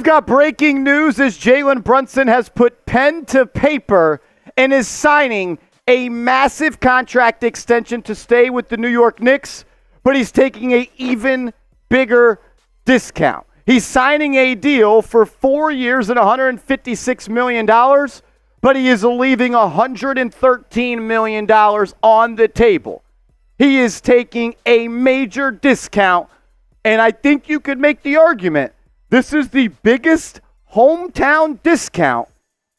We've got breaking news as Jalen Brunson has put pen to paper and is signing a massive contract extension to stay with the New York Knicks, but he's taking an even bigger discount. He's signing a deal for 4 years and $156 million, but he is leaving $113 million on the table. He is taking a major discount, and I think you could make the argument this is the biggest hometown discount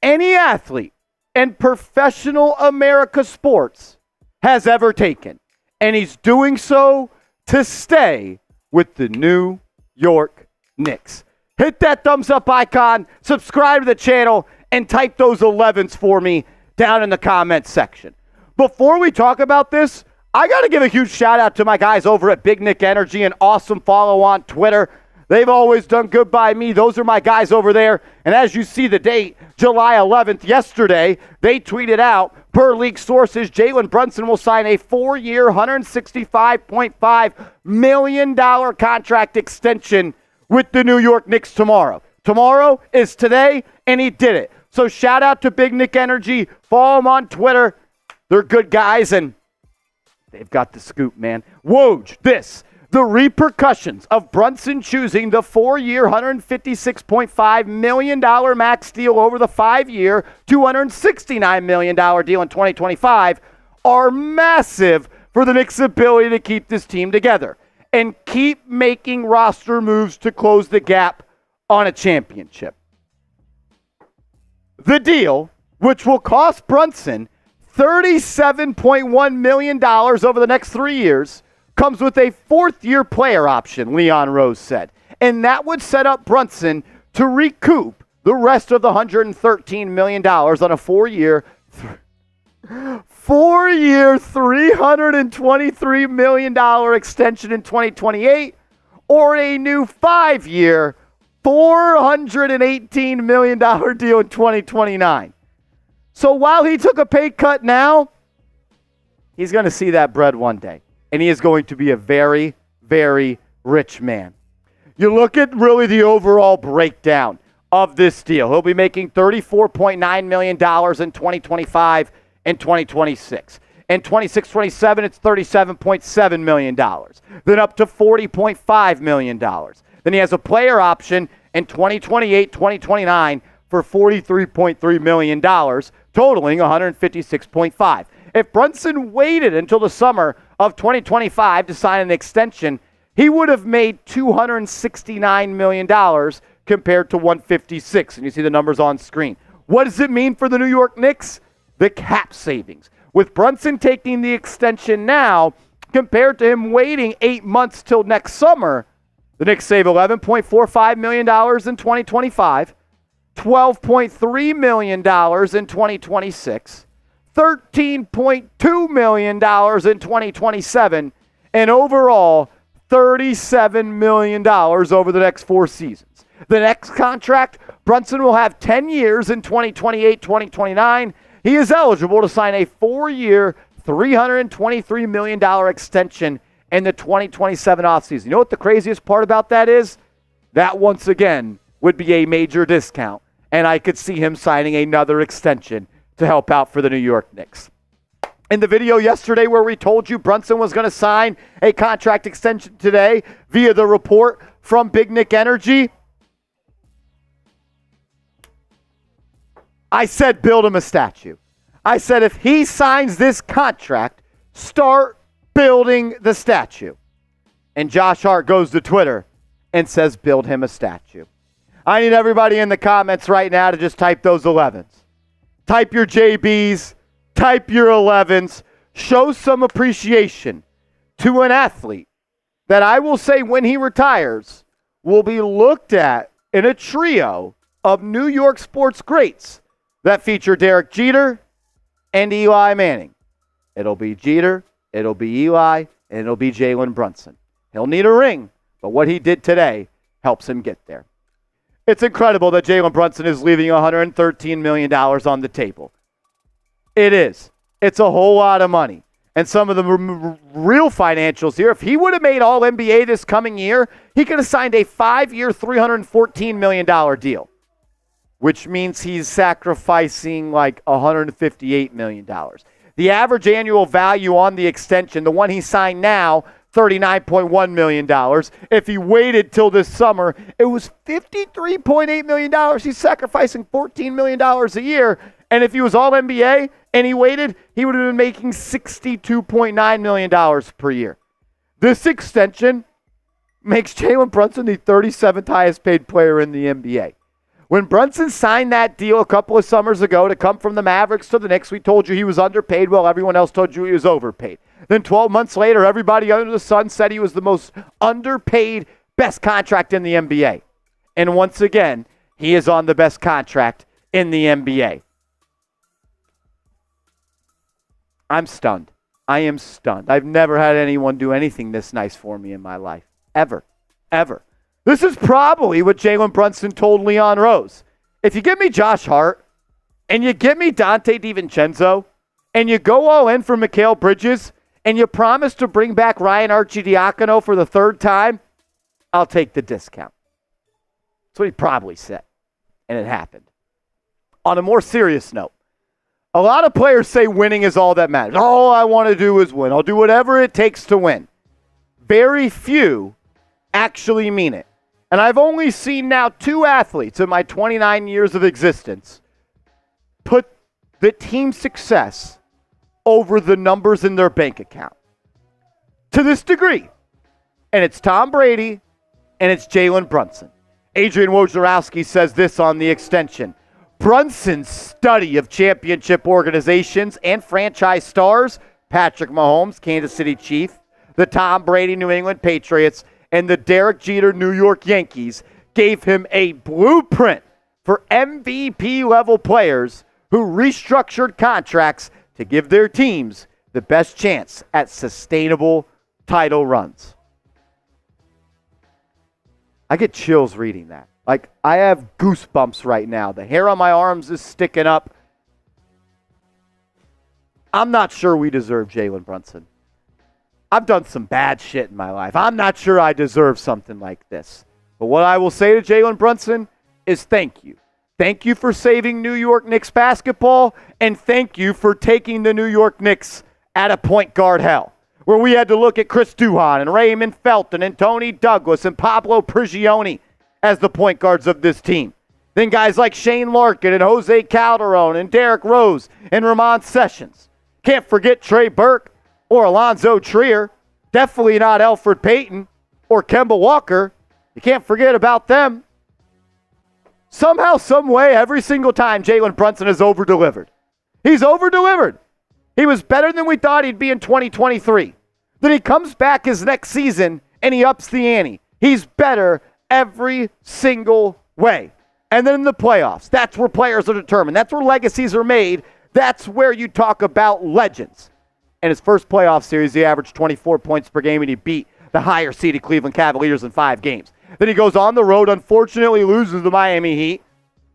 any athlete in professional America sports has ever taken. And he's doing so to stay with the New York Knicks. Hit that thumbs up icon, subscribe to the channel, and type those 11s for me down in the comments section. Before we talk about this, I got to give a huge shout out to my guys over at Big Nick Energy, an awesome follow on Twitter. They've always done good by me. Those are my guys over there. And as you see the date, July 11th, yesterday, they tweeted out, per league sources, Jalen Brunson will sign a 4-year, $165.5 million contract extension with the New York Knicks tomorrow. Tomorrow is today, and he did it. So shout out to Big Nick Energy. Follow them on Twitter. They're good guys, and they've got the scoop, man. Woj, this. The repercussions of Brunson choosing the 4-year, $156.5 million max deal over the 5-year, $269 million deal in 2025 are massive for the Knicks' ability to keep this team together and keep making roster moves to close the gap on a championship. The deal, which will cost Brunson $37.1 million over the next 3 years, comes with a 4th-year player option, Leon Rose said. And that would set up Brunson to recoup the rest of the $113 million on a 4-year, $323 million extension in 2028 or a new 5-year, $418 million deal in 2029. So while he took a pay cut now, he's going to see that bread one day. And he is going to be a very, very rich man. You look at really the overall breakdown of this deal. He'll be making $34.9 million in 2025 and 2026. In 26-27, it's $37.7 million. Then up to $40.5 million. Then he has a player option in 2028-2029 for $43.3 million, totaling $156.5. If Brunson waited until the summer of 2025 to sign an extension, he would have made $269 million compared to $156. And you see the numbers on screen. What does it mean for the New York Knicks? The cap savings. With Brunson taking the extension now, compared to him waiting 8 months till next summer, the Knicks save $11.45 million in 2025, $12.3 million in 2026, $13.2 million in 2027, and overall $37 million over the next 4 seasons. The next contract, Brunson will have 10 years in 2028-2029. He is eligible to sign a 4-year, $323 million extension in the 2027 offseason. You know what the craziest part about that is? That, once again, would be a major discount, and I could see him signing another extension to help out for the New York Knicks. In the video yesterday where we told you Brunson was going to sign a contract extension today via the report from Big Nick Energy, I said build him a statue. I said if he signs this contract, start building the statue. And Josh Hart goes to Twitter and says build him a statue. I need everybody in the comments right now to just type those 11s. Type your JBs, type your 11s, show some appreciation to an athlete that I will say when he retires will be looked at in a trio of New York sports greats that feature Derek Jeter and Eli Manning. It'll be Jeter, it'll be Eli, and it'll be Jalen Brunson. He'll need a ring, but what he did today helps him get there. It's incredible that Jalen Brunson is leaving $113 million on the table. It is. It's a whole lot of money. and some of the real financials here, if he would have made All-NBA this coming year, he could have signed a 5-year, $314 million deal, which means he's sacrificing like $158 million. The average annual value on the extension, the one he signed now, $39.1 million. If he waited till this summer, it was $53.8 million. He's sacrificing $14 million a year. And if he was All-NBA and he waited, he would have been making $62.9 million per year. This extension makes Jalen Brunson the 37th highest paid player in the NBA. When Brunson signed that deal a couple of summers ago to come from the Mavericks to the Knicks, we told you he was underpaid while everyone else told you he was overpaid. Then 12 months later, everybody under the sun said he was the most underpaid, best contract in the NBA. And once again, he is on the best contract in the NBA. I'm stunned. I am stunned. I've never had anyone do anything this nice for me in my life. Ever. Ever. This is probably what Jalen Brunson told Leon Rose. If you give me Josh Hart and you give me Dante DiVincenzo and you go all in for Mikal Bridges and you promise to bring back Ryan Arcidiacono for the third time, I'll take the discount. That's what he probably said. And it happened. On a more serious note, a lot of players say winning is all that matters. All I want to do is win. I'll do whatever it takes to win. Very few actually mean it. And I've only seen now 2 athletes in my 29 years of existence put the team success over the numbers in their bank account. To this degree. And it's Tom Brady and it's Jalen Brunson. Adrian Wojnarowski says this on the extension. Brunson's study of championship organizations and franchise stars, Patrick Mahomes, Kansas City Chief, the Tom Brady New England Patriots, and the Derek Jeter New York Yankees, gave him a blueprint for MVP-level players who restructured contracts to give their teams the best chance at sustainable title runs. I get chills reading that. Like, I have goosebumps right now. The hair on my arms is sticking up. I'm not sure we deserve Jalen Brunson. I've done some bad shit in my life. I'm not sure I deserve something like this. But what I will say to Jalen Brunson is thank you. Thank you for saving New York Knicks basketball, and thank you for taking the New York Knicks out of point guard hell, where we had to look at Chris Duhon and Raymond Felton and Tony Douglas and Pablo Prigioni as the point guards of this team. Then guys like Shane Larkin and Jose Calderon and Derrick Rose and Ramon Sessions. Can't forget Trey Burke or Alonzo Trier. Definitely not Elfrid Payton or Kemba Walker. You can't forget about them. Somehow, some way, every single time Jalen Brunson has over-delivered. He's over-delivered. He was better than we thought he'd be in 2023. Then he comes back his next season and he ups the ante. He's better every single way. And then in the playoffs, that's where players are determined. That's where legacies are made. That's where you talk about legends. In his first playoff series, he averaged 24 points per game, and he beat the higher-seeded Cleveland Cavaliers in 5 games. Then he goes on the road, unfortunately loses the Miami Heat,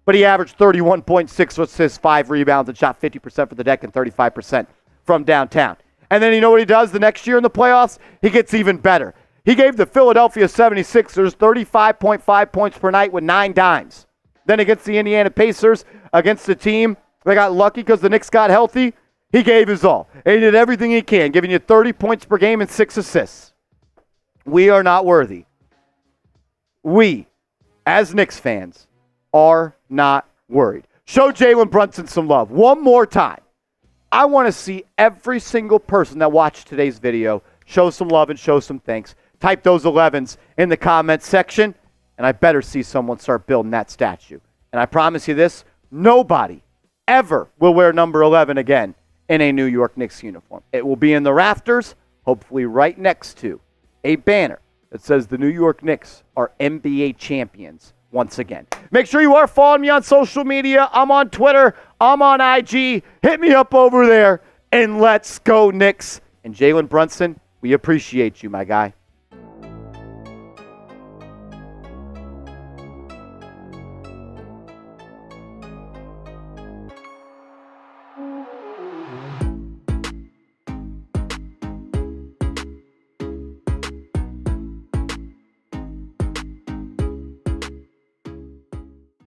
but he averaged 31.6 assists, 5 rebounds, and shot 50% from the deck and 35% from downtown. And then you know what he does the next year in the playoffs? He gets even better. He gave the Philadelphia 76ers 35.5 points per night with 9 dimes. Then against the Indiana Pacers, against the team, they got lucky because the Knicks got healthy. He gave his all. And he did everything he can, giving you 30 points per game and 6 assists. We are not worthy. We, as Knicks fans, are not worried. Show Jalen Brunson some love. One more time. I want to see every single person that watched today's video show some love and show some thanks. Type those 11s in the comments section, and I better see someone start building that statue. And I promise you this, nobody ever will wear number 11 again in a New York Knicks uniform. It will be in the rafters, hopefully right next to a banner that says the New York Knicks are NBA champions once again. Make sure you are following me on social media. I'm on Twitter. I'm on IG. Hit me up over there, and let's go Knicks. And Jalen Brunson, we appreciate you, my guy.